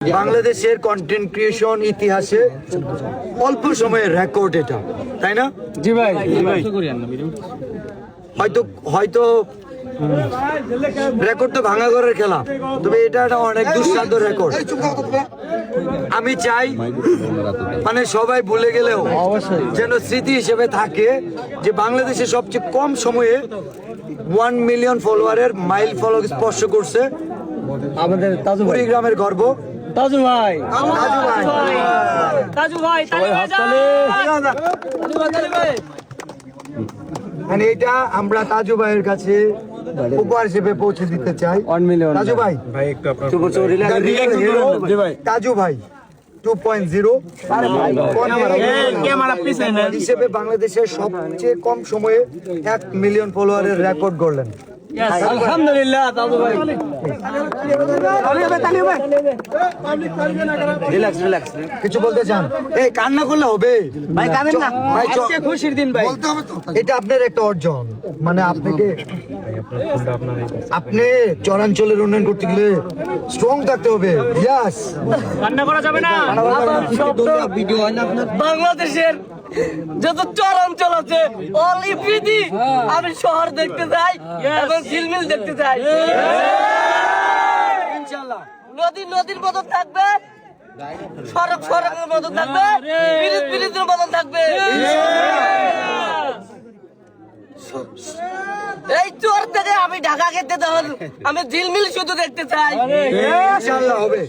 বাংলাদেশের content creation ইতিহাসে অল্প সময়ের রেকর্ড এটা, তাই না? জি ভাই, হয়তো হয়তো রেকর্ড তো ভাঙা ঘরের খেলা, তবে এটা একটা অনেক দুঃসাধ্য রেকর্ড। আমি চাই মানে সবাই ভুলে গেলেও যেন স্মৃতি হিসেবে থাকে যে বাংলাদেশে সবচেয়ে কম সময়ে 1 মিলিয়ন ফলোয়ারের মাইল ফলক স্পর্শ করছে আমাদের তাজু ভাই, কুড়িগ্রামের গর্ব তাজু ভাই, তাজু ভাই, মানে এটা আমরা তাজু ভাইয়ের কাছে উপহার হিসেবে পৌঁছে দিতে চাই। 1 মিলিয়ন তাজু ভাই, তাজু ভাই 2.0 হিসেবে বাংলাদেশের সবচেয়ে কম সময়ে 1 মিলিয়ন ফলোয়ারের রেকর্ড গড়লেন। আলহামদুলিল্লাহ তাজু ভাই। কিছু বলতে চান? এই কান্না করলে হবে ভাই, কাঁদেন না, ভাই, আজকে খুশির দিন ভাই। এটা আপনার একটা অর্জন, মানে আপনি চরাঞ্চলের উন্নয়ন করতে গেলে স্ট্রং থাকতে হবে। ইয়াস, রান্না করা যাবে না। বাংলাদেশের যত চরাঞ্চল আছে অল ইফ্রিদি আমি শহর দেখতে চাই এবং ঝিলমিল দেখতে চাই। ইনশাআল্লাহ নদীর মতন থাকবে, সড়কের মতন থাকবে, ব্রিজের মতন থাকবে। এই চোর থেকে আমি ঢাকা খেতে তখন আমি ঝিলমিল শুধু দেখতে চাই। ইনশাআল্লাহ হবে।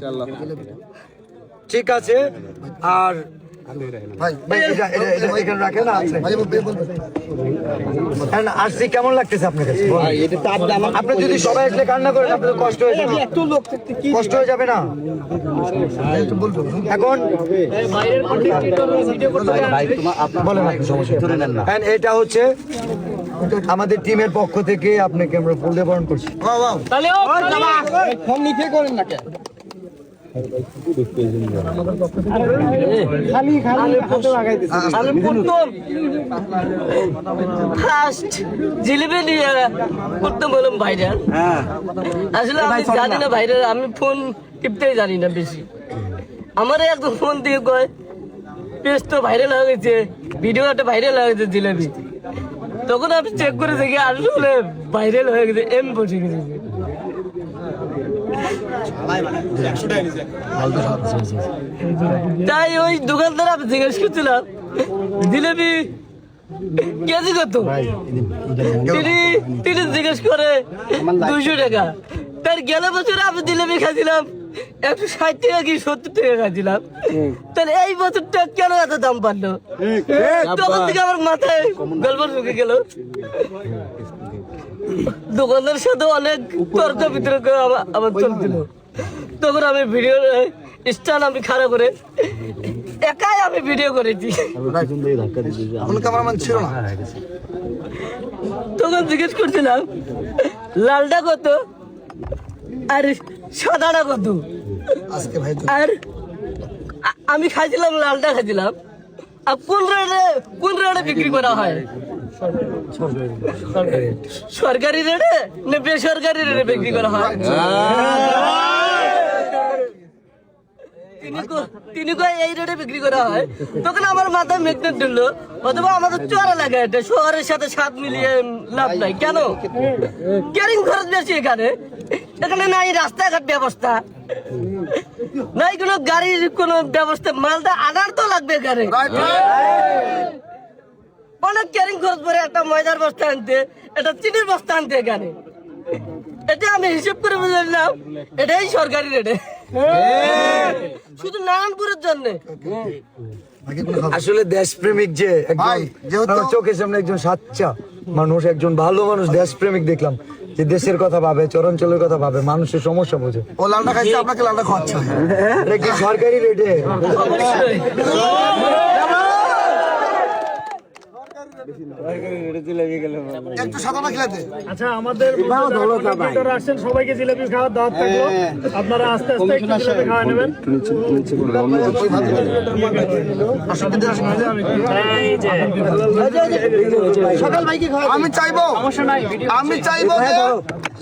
ঠিক আছে। আর আসছি, কেমন লাগতেছে আপনার কাছে? আপনি যদি সবাই আসলে কান্না করেন আপনার কষ্ট হয়ে যাবে, কষ্ট হয়ে যাবে না? এখন বলেন আপনি, সমস্যা। এটা হচ্ছে আমাদের টিমের পক্ষ থেকে আপনাকে আমরা ফুল দিয়ে বরণ করছি। ফোন নিতে করেন না কেন? ফার্স্ট জিলিপি নিয়ে করতে বললাম ভাইরাল। আসলে আমি জানি না ভাইরাল, আমি ফোন টিপতেই জানি না বেশি। আমার একদম ফোন দিয়ে কয় পেজ তো ভাইরাল হয়ে গেছে, ভিডিওটা ভাইরাল হয়ে গেছে জিলিপি। তখন আমি চেক করে দেখি আসলে ভাইরাল হয়ে গেছে, এম বসে গেছে। তাই ওই দোকানদার আমি জিজ্ঞেস করছিলাম জিলেবি কেজি কত, তিনি জিজ্ঞেস করে 200 টাকা। তার গেল বছর আমি জিলেবি খাইছিলাম 160 টাকা কি 70 টাকা খাইছিলাম, তাহলে এই বছরটা কেন এত দাম বাড়লো? তখন থেকে আমার মাথায় গল্প ঢুকে গেল। দোকানদার সাথে অনেক তর্ক বিতর্ক আমার চলছিল। তখন আমি ভিডিও স্টাইল আমি খারাপ করে একাই আমি ভিডিও করেছি। তখন জিজ্ঞেস করছিলাম লালটা কত আর সাদাটা কত, আর আমি খাইছিলাম লালটা খাইছিলাম। আর কোন রেটে বিক্রি করা হয়? সরকারি রেটে না বেসরকারি রেটে বিক্রি করা হয়? তিনি কয় এই রেটে বিক্রি করা হয়। তখন আমার মাথায় ম্যাগনেট ঢুকলো, অথবা আমাদের চড়া লাগে, এটা শহরের সাথে স্বাদ মিলিয়ে লাভ নাই। কেন? ক্যারিং খরচ বেশি এখানে নাই রাস্তাঘাট ব্যবস্থা, নাই কোনো গাড়ির কোনো ব্যবস্থা, মালটা আনার তো লাগবে এখানে। অনেক ক্যারিং খরচ পরে একটা ময়দার বস্তা আনতে, একটা চিনির বস্তা আনতে এখানে। এটা আমি হিসেব করে বুঝলাম এটাই সরকারি রেটে, শুধু নারায়ণপুরের জন্য। আসলে দেশপ্রেমিক যে একজন চোখের সামনে একজন সাচ্চা মানুষ, একজন ভালো মানুষ, দেশপ্রেমিক দেখলাম যে দেশের কথা ভাবে, চরাঞ্চলের কথা ভাবে, মানুষের সমস্যা বোঝে। ও লালটা খাইছে, আপনাকে লালটা খাওয়াচ্ছে এটা কি সরকারি রেটে? একটু সাদাটা খেলে দে। আচ্ছা আমাদের যারা আসছেন সবাইকে জিলাপি খাওয়ার দাওয়াত থাকলো আপনারা আস্তে আস্তে একটু জিলাপি খাওয়া নেবেন আমি চাইবো যে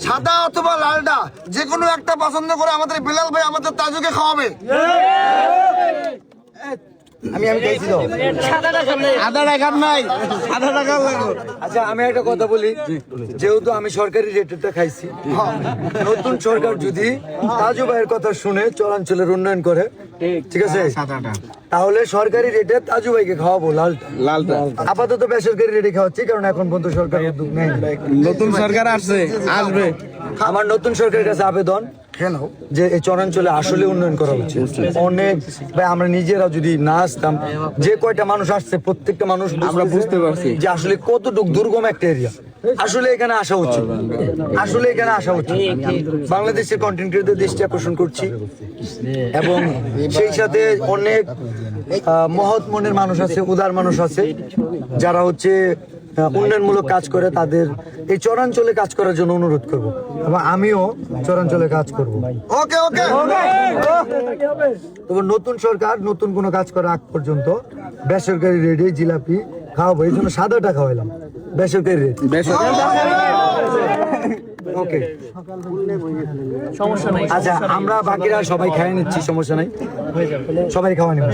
সাদা অথবা লালটা যে কোনো একটা পছন্দ করে আমাদের বিলাল ভাই আমাদের তাজুকে খাওয়াবে। আমি চাইছি তো আচ্ছা আমি একটা কথা বলি, যেহেতু আমি সরকারি রেটটা খাইছি, নতুন সরকার যদি তাজু ভাইয়ের কথা শুনে চলাঞ্চলের উন্নয়ন করে, ঠিক আছে, তাহলে সরকারি রেটে তাজু ভাইকে খাওয়াবো লালটা। আপাতত বেসরকারি রেটে খাওয়াচ্ছি, কারণ এখন পর্যন্ত সরকার উদ্যোগ নেই। নতুন সরকার আসবে। আমার নতুন সরকারের কাছে আবেদন যে এই চরাঞ্চলে আসলে উন্নয়ন করা উচিত। অনেক ভাই আমরা নিজেরা যদি না আসতাম, যে কয়টা মানুষ আসছে প্রত্যেকটা মানুষ আমরা বুঝতে পারছি যে আসলে কতটুকু দুর্গম একটা এরিয়া। আসলে এখানে আসা উচিত, বাংলাদেশের কন্টেন্ট ক্রিয়েটরদের দৃষ্টি আকর্ষণ করছি, এবং সেই সাথে অনেক মহৎ মনের মানুষ আছে, উদার মানুষ আছে, যারা হচ্ছে উন্নয়নমূলক কাজ করে, তাদের এই চরাঞ্চলে কাজ করার জন্য অনুরোধ করব, এবং আমিও চরাঞ্চলে কাজ করব। ওকে ওকে তবে নতুন সরকার নতুন কোনো কাজ করা আগ পর্যন্ত বেসরকারি রেটে জিলাপি খাওয়াবো। এই জন্য সাদাটা খাওয়াইলাম, বেসরকারি রেট। ওকে সমস্যা নাই আচ্ছা, আমরা বাকিরা সবাই খাইয়ে নিচ্ছি, সমস্যা নাই, সবাই খাওয়া নিব।